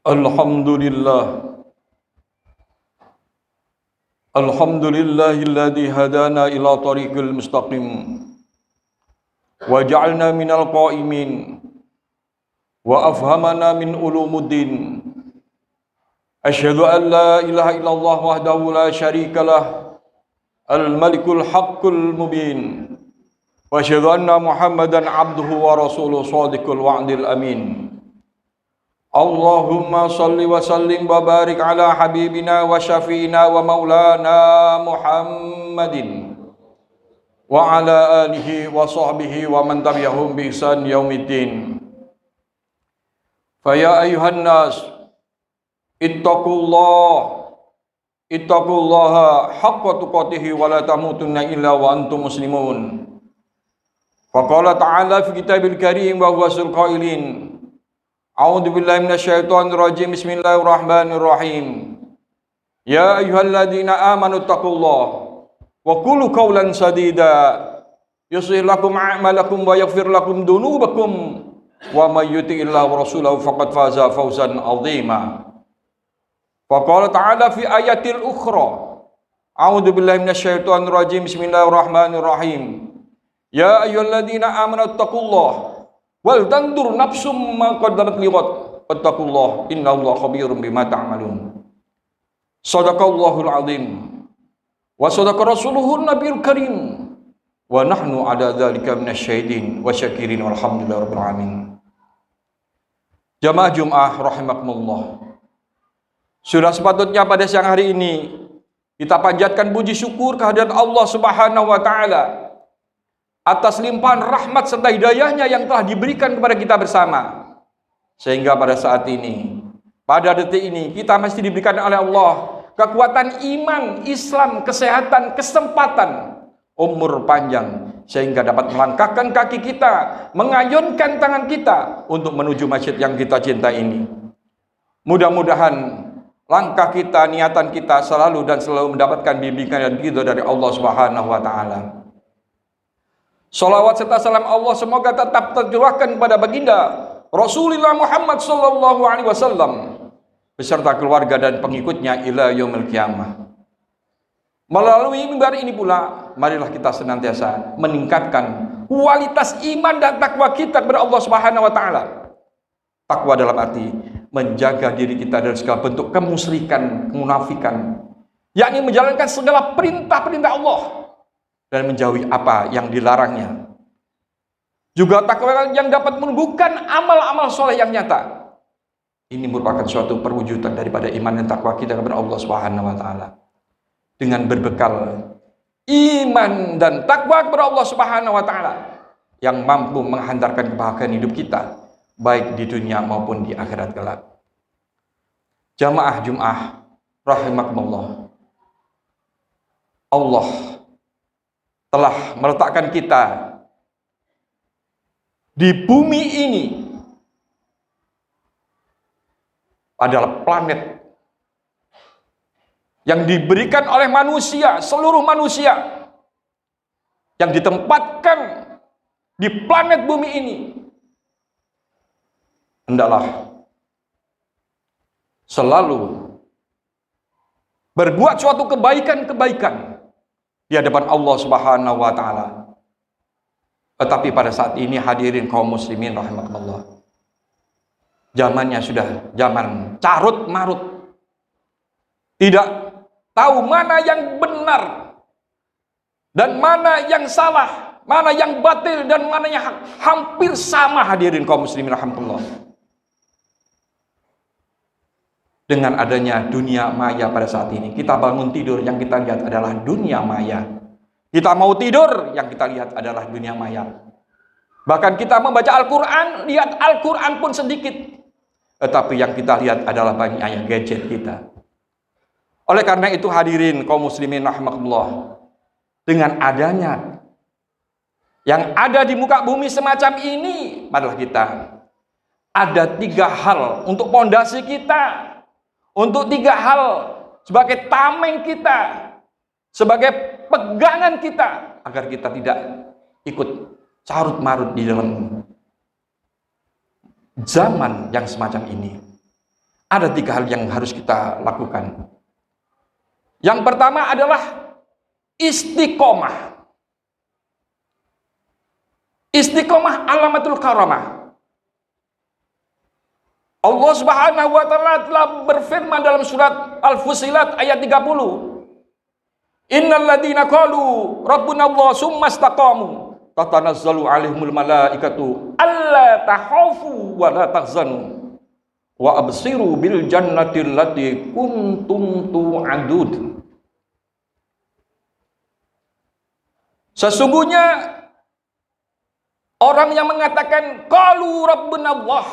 Alhamdulillah. Alhamdulillahilladzi hadana ila tariqil mustaqim wa ja'alna minal qa'imin wa afhamana min ulumuddin. Asyhadu an la ilaha illallah wahdahu la syarikalah al-malikul haqqul mubin wa asyhadu anna Muhammadan abduhu wa rasuluhu shadiqul wa'dil amin. Allahumma salli wa sallim wa barik ala habibina wa syafi'ina wa maulana Muhammadin wa ala alihi wa sahbihi wa man tabi'ahum bi ihsan yaumiddin. Fa ya ayuhan nas ittaqullaha haqqa tuqatih wa la tamutunna illa wa antum muslimun. Fa qala ta'ala fi kitabil karim wa huwa sul qailin. A'udzu billahi minasyaitonir rajim. Bismillahirrahmanirrahim. Ya ayyuhalladzina amanu taqullaha wa qulu qawlan sadida yuslih lakum a'malakum wa yaghfir lakum dhunubakum wa may yuti'illaha wa rasulahu faqad faza fawzan 'azima. Wa qala ta'ala fi ayatil ukhra. A'udzu billahi minasyaitonir rajim. Bismillahirrahmanirrahim. Ya ayyuhalladzina amanu taqullaha wal tandur nafsum ma qaddamat liqad wattaqullah innallaha khabirum bima ta'malun. Shadaqallahul azim wa shadaqa rasuluhun nabiyul karim wa nahnu ala dzalika minasyahidin wa syakirin walhamdulillahi rabbil alamin. Jamaah Jumat rahimakumullah. Sudah sepatutnya pada siang hari ini kita panjatkan puji syukur kehadirat Allah Subhanahu wa taala atas limpahan rahmat serta hidayahnya yang telah diberikan kepada kita bersama. Sehingga pada saat ini, pada detik ini, kita mesti diberikan oleh Allah kekuatan iman, Islam, kesehatan, kesempatan, umur panjang, sehingga dapat melangkahkan kaki kita, mengayunkan tangan kita untuk menuju masjid yang kita cintai ini. Mudah-mudahan langkah kita, niatan kita selalu dan selalu mendapatkan bimbingan dan ridho dari Allah Subhanahu wa taala. Salawat serta salam Allah semoga tetap tercurahkan kepada baginda Rasulullah Muhammad sallallahu alaihi wasallam beserta keluarga dan pengikutnya ila yaumil qiyamah. Melalui mimbar ini pula, marilah kita senantiasa meningkatkan kualitas iman dan takwa kita kepada Allah Subhanahu wa taala. Takwa dalam arti menjaga diri kita dari segala bentuk kemusyrikan, kemunafikan, yakni menjalankan segala perintah-perintah Allah dan menjauhi apa yang dilarangnya. Juga takwa yang dapat menumbuhkan amal-amal soleh yang nyata. Ini merupakan suatu perwujudan daripada iman dan takwa kita kepada Allah Subhanahu wa taala. Dengan berbekal iman dan takwa kepada Allah Subhanahu wa taala yang mampu menghantarkan kebahagiaan hidup kita baik di dunia maupun di akhirat kelak. Jamaah Jumat rahimakumullah. Allah telah meletakkan kita di bumi ini adalah planet yang diberikan oleh manusia, seluruh manusia yang ditempatkan di planet bumi ini hendaklah selalu berbuat suatu kebaikan-kebaikan di hadapan Allah Subhanahu wa taala. Tetapi pada saat ini hadirin kaum muslimin rahimakumullah, zamannya sudah zaman carut marut. Tidak tahu mana yang benar dan mana yang salah, mana yang batil dan mana yang hak. Hampir sama hadirin kaum muslimin rahimakumullah. Dengan adanya dunia maya pada saat ini, kita bangun tidur, yang kita lihat adalah dunia maya. Kita mau tidur, yang kita lihat adalah dunia maya. Bahkan kita membaca Al-Quran, lihat Al-Quran pun sedikit. Tetapi yang kita lihat adalah banyaknya gadget kita. Oleh karena itu hadirin kaum muslimin rahimakumullah, dengan adanya yang ada di muka bumi semacam ini, marilah kita ada 3 hal untuk pondasi kita. Untuk 3 hal sebagai tameng kita, sebagai pegangan kita, agar kita tidak ikut carut marut di dalam zaman yang semacam ini. Ada 3 hal yang harus kita lakukan. Yang pertama adalah istiqomah. Istiqomah alamatul karamah. Allah Subhanahu wa taala telah berfirman dalam surat Al-Fussilat ayat 30. Innal ladzina qalu rabbuna Allah tsumma istaqamu tatanazzalu alaihimul malaikatu alla takhafu wa la tahzanu wa absiru bil jannati allati kuntum tu'adun. Sesungguhnya orang yang mengatakan qalu rabbuna Allah,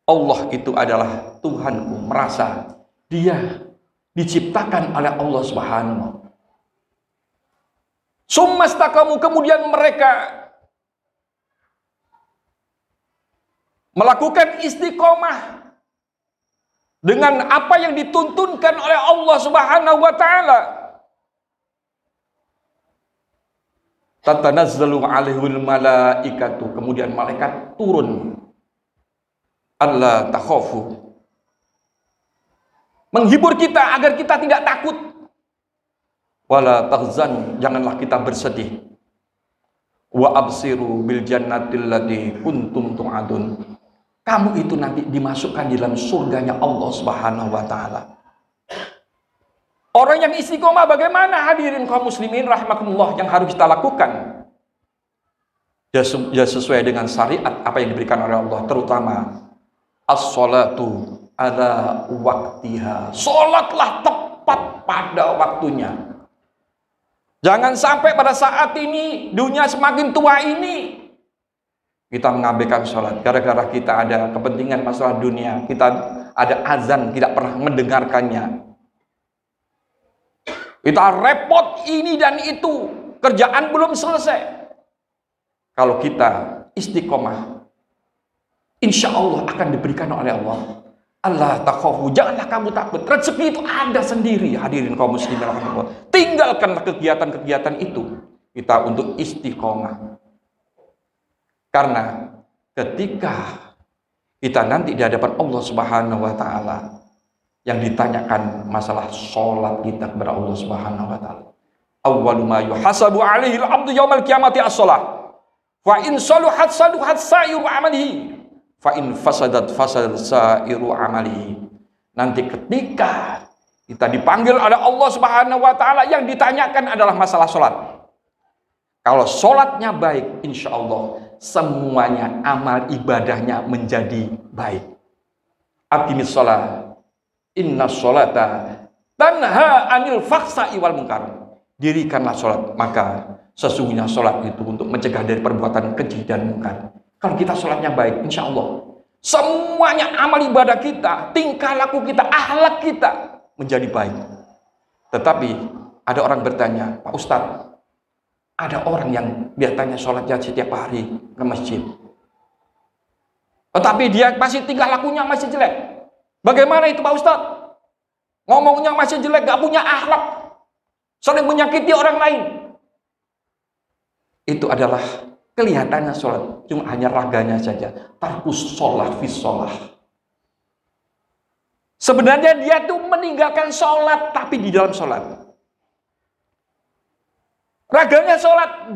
Allah itu adalah Tuhanku, merasa dia diciptakan oleh Allah Subhanahu. Summastaqamu, kemudian mereka melakukan istiqomah dengan apa yang dituntunkan oleh Allah Subhanahu wa taala. Tatanazzalu alaihil malaikatu, kemudian malaikat turun. Allah takhafu, menghibur kita agar kita tidak takut. Wala tahzan, janganlah kita bersedih. Wa absiru bil jannatil lati kuntum tu'adun, kamu itu nanti dimasukkan di dalam surganya Allah Subhanahu wa taala. Orang yang istiqomah bagaimana, hadirin kaum muslimin rahimakumullah, yang harus kita lakukan? Ya sesuai dengan syariat apa yang diberikan oleh Allah, terutama as-salatu ala waktiha. Salatlah tepat pada waktunya. Jangan sampai pada saat ini, dunia semakin tua ini, kita mengabaikan sholat gara-gara kita ada kepentingan masalah dunia. Kita ada azan, tidak pernah mendengarkannya. Kita repot ini dan itu, kerjaan belum selesai. Kalau kita istiqomah, insya Allah akan diberikan oleh Allah. Allah takhafu, janganlah kamu takut. Rezeki itu ada sendiri, hadirin kaum muslimin rahimahullah. Tinggalkanlah kegiatan-kegiatan itu, kita untuk istiqomah. Karena ketika kita nanti di hadapan Allah Subhanahu wa taala, yang ditanyakan masalah sholat kita kepada Allah Subhanahu wa taala. Awwalu ma yuhasabu alaihi al-'abdu yaumal qiyamati as-shalah. Fa in saluhat saluhat sa'iru amalihi, fa in fasadat fasad sa'iru amalihi. Nanti ketika kita dipanggil oleh Allah Subhanahu wa taala, yang ditanyakan adalah masalah sholat. Kalau sholatnya baik, insya Allah semuanya amal ibadahnya menjadi baik. Aqimis sholat, inna sholata tanha anil fakhsa'i wal munkar. Dirikanlah sholat, maka sesungguhnya sholat itu untuk mencegah dari perbuatan keji dan munkar. Kalau kita sholatnya baik, insya Allah semuanya amal ibadah kita, tingkah laku kita, akhlak kita menjadi baik. Tetapi ada orang bertanya, Pak Ustadz, ada orang yang biasanya sholatnya setiap hari ke masjid, tetapi dia masih tingkah lakunya masih jelek. Bagaimana itu Pak Ustadz? Ngomongnya masih jelek, gak punya akhlak, saling menyakiti orang lain. Itu adalah kelihatannya sholat, cuma hanya raganya saja. Tarkus sholat fis sholat. Sebenarnya dia tuh meninggalkan sholat, tapi di dalam sholat. Raganya sholat,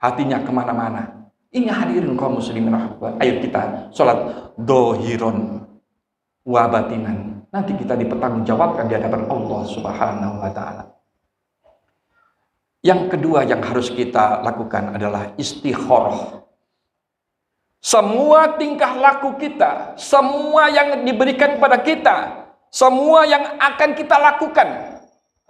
hatinya kemana-mana. Ini hadirin kaum muslimin rahmatullah. Ayo kita sholat dohiron wabatinan. Nanti kita dipertanggungjawabkan di hadapan Allah Subhanahu wa ta'ala. Yang kedua yang harus kita lakukan adalah istikharah. Semua tingkah laku kita, semua yang diberikan kepada kita, semua yang akan kita lakukan,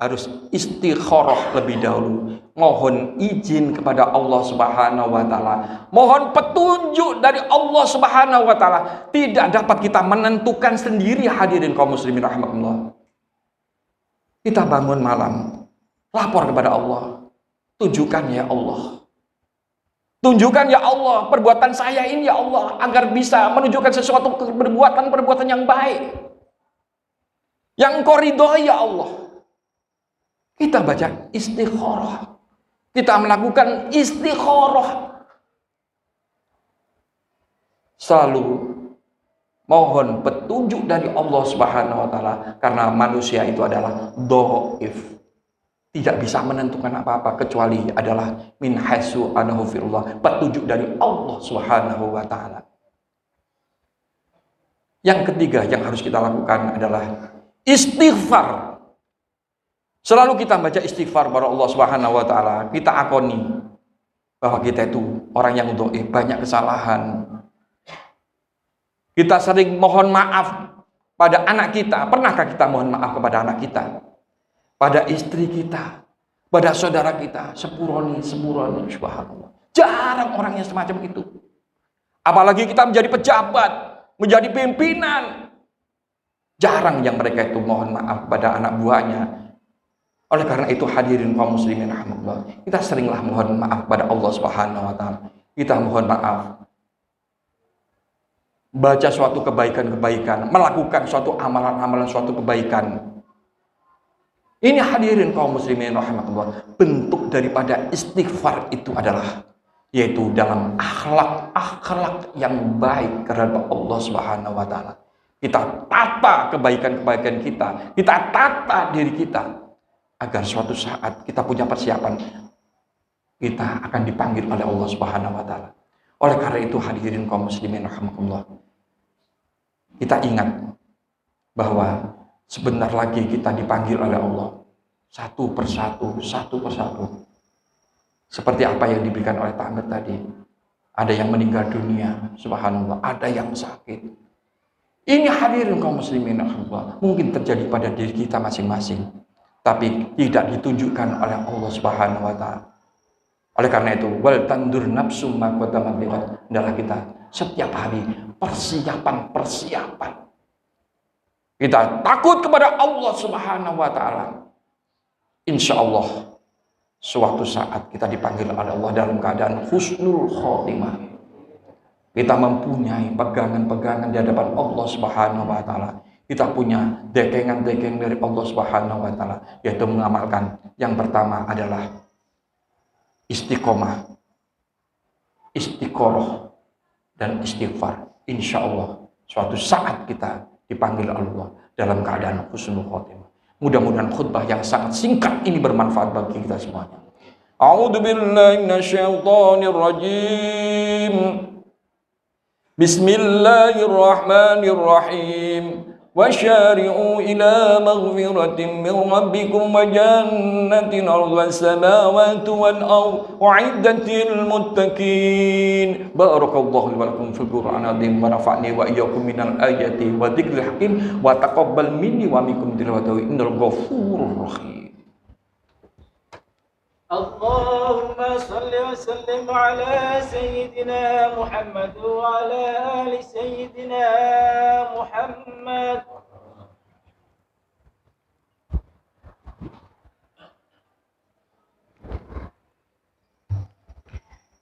harus istikharah lebih dahulu. Mohon izin kepada Allah Subhanahu wa ta'ala. Mohon petunjuk dari Allah Subhanahu wa ta'ala. Tidak dapat kita menentukan sendiri, hadirin kaum muslimin rahmatullah. Kita bangun malam, lapor kepada Allah. Tunjukkan ya Allah. Tunjukkan ya Allah perbuatan saya ini ya Allah, agar bisa menunjukkan sesuatu perbuatan yang baik, yang Engkau ridhoi ya Allah. Kita baca istikharah. Kita melakukan istikharah. Selalu Mohon petunjuk dari Allah Subhanahu wa taala, karena manusia itu adalah dhaif. Tidak bisa menentukan apa-apa kecuali adalah min haitsu anahu firullah, petunjuk dari Allah Subhanahu wa taala. Yang ketiga yang harus kita lakukan adalah istighfar. Selalu kita baca istighfar kepada Allah Subhanahu wa taala, kita akoni bahwa kita itu orang yang dhaif, banyak kesalahan. Kita sering mohon maaf pada anak kita. Pernahkah kita mohon maaf kepada anak kita? Pada istri kita, pada saudara kita, sepuroni, subhanallah. Jarang orang yang semacam itu. Apalagi kita menjadi pejabat, menjadi pimpinan. Jarang yang mereka itu mohon maaf pada anak buahnya. Oleh karena itu hadirin kaum muslimin rahmatullah, kita seringlah mohon maaf pada Allah Subhanahu wa taala. Kita mohon maaf. Baca suatu kebaikan-kebaikan, melakukan suatu amalan-amalan suatu kebaikan. Ini hadirin kaum muslimin rahmatullah, bentuk daripada istighfar itu adalah yaitu dalam akhlak yang baik terhadap Allah Subhanahu wa taala. Kita tata kebaikan-kebaikan kita tata diri kita agar suatu saat kita punya persiapan, kita akan dipanggil oleh Allah Subhanahu wa taala. Oleh karena itu hadirin kaum muslimin rahmatullah, kita ingat bahwa sebentar lagi kita dipanggil oleh Allah satu persatu. Seperti apa yang diberikan oleh Ta'amir tadi. Ada yang meninggal dunia, subhanallah, ada yang sakit. Ini hadirin kaum muslimin rahmatullah, mungkin terjadi pada diri kita masing-masing, tapi tidak ditunjukkan oleh Allah Subhanahu wa taala. Oleh karena itu, wal tandur nafsum ma qaddamat lighad, adalah kita setiap hari persiapan. Kita takut kepada Allah Subhanahu wa taala. Insya Allah suatu saat kita dipanggil oleh Allah dalam keadaan husnul khotimah. Kita mempunyai pegangan-pegangan di hadapan Allah Subhanahu wa taala. Kita punya dekengan-dekengan dari Allah Subhanahu wa taala, yaitu mengamalkan. Yang pertama adalah istiqomah, istiqoroh, dan istighfar. Insya Allah suatu saat kita dipanggil Allah dalam keadaan husnul khotimah. Mudah-mudahan khutbah yang sangat singkat ini bermanfaat bagi kita semuanya. A'udzu billahi minasyaitonir rajim. Bismillahirrahmanirrahim. وَشَارِعُوا إِلَى مَغْفِرَةٍ مِّن رَّبِّكُمْ وَجَنَّةٍ عَرْضُهَا السَّمَاوَاتُ وَالْأَرْضُ أُعِدَّتْ لِلْمُتَّقِينَ بارك الله لي ولكم في القرآن العظيم ونفعني وإياكم من الآيات والذكر الحكيم وتقبل مني ومنكم تلاوته إنه الغفور الرحيم. اللهم صل وسلم على سيدنا محمد وعلى آل سيدنا محمد.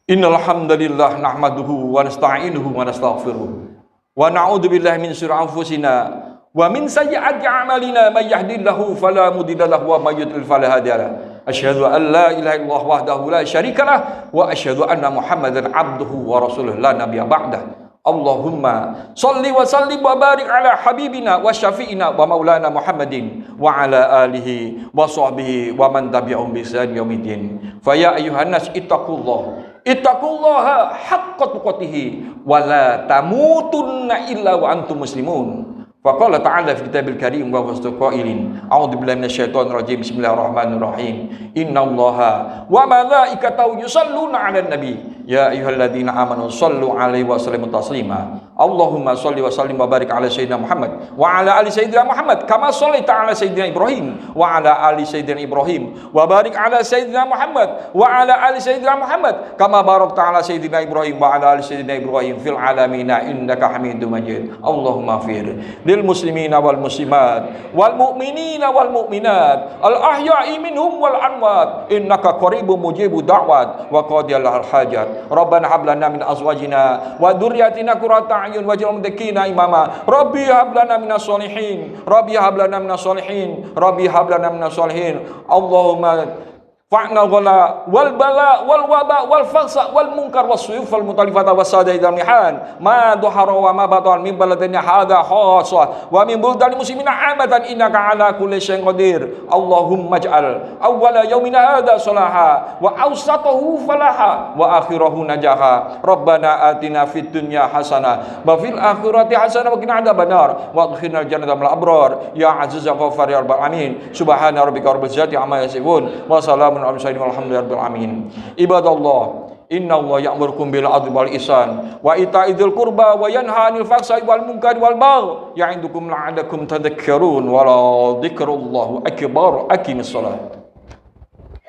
Innal hamdalillah nahmaduhu wa nasta'inuhu wa nastaghfiruh wa na'udzu billahi min syururi anfusina wa min sayyiati a'malina may yahdihillahu fala mudilla lahu wa may yudlil fala hadiya lahu. Asyhadu an la ilaha illallah wahdahu la syarikalah wa asyhadu anna Muhammadan abduhu wa rasuluhu la nabiyya ba'dah. Allahumma salli wa sallim wa barik ala habibina wa syafi'ina wa maulana Muhammadin wa ala alihi wa sahbihi wa man tabi'ahum bi ihsan yaumiddin. Fa ya ayyuhan nas ittaqullaha haqqa tuqatih wa la tamutunna illa wa antum muslimun. Faqala ta'ala fi kitabil karim wa wasdaq qailin a'udzu billahi minasyaitonir rajim bismillahirrahmanirrahim innallaha wa malaikatahu yusholluna 'alan nabi ya ayyuhalladzina amanu shallu 'alaihi wa sallimu taslima. Allahumma shalli wa sallim wa barik ala sayyidina Muhammad wa ala ali sayyidina Muhammad kama shallaita ala sayyidina Ibrahim wa ala ali sayyidina Ibrahim wa barik ala sayyidina Muhammad wa ala ali sayyidina Muhammad kama barakta ala sayyidina Ibrahim wa ala ali sayyidina Ibrahim fil alamin innaka Hamidum Majid. Allahumma fir lil muslimina wal muslimat wal mu'minina wal mu'minat al ahya'i minhum wal amwat innaka qaribun mujibud da'wat wa qadiyal hajat. Rabbana hab lana min azwajina wa dzurriyyatina qurrata a'yun waj'alna muttaqina imama. Rabbi hab lana minas sholihin. Rabbi hab lana minas sholihin. Rabbi hab lana minas sholihin. Allahumma fa'na ghala wal bala wal waba wal faqsa wal munkar was suyuf wal mutalifata was sadai dal mihan ma dhahara wa ma batan min baladina hadha khassa wa min buldani muslimina amatan innaka ala kulli syai'in qadir. Allahumma ij'al awwala yaumina hadha salaha wa awsatahu falaha wa akhirahu najaha. Rabbana atina fid dunya hasanah wa fil akhirati hasanah wa qina adzabannar wa adkhilna jannata ma'al abrar ya aziz ya ghaffar ya rabbal alamin. Subhana rabbika rabbil izzati amma yasifun wa salamun alal mursalin walhamdulillahi rabbil alamin. Ibadallah, inna Allah ya'murukum bil 'adli wal ihsan wa ita'idzil qurba wa yanha 'anil fahsya'i wal munkari wal baghi ya'idukum la'allakum tadhakkarun wa la dzikrullahi akbar. Aqimis shalah.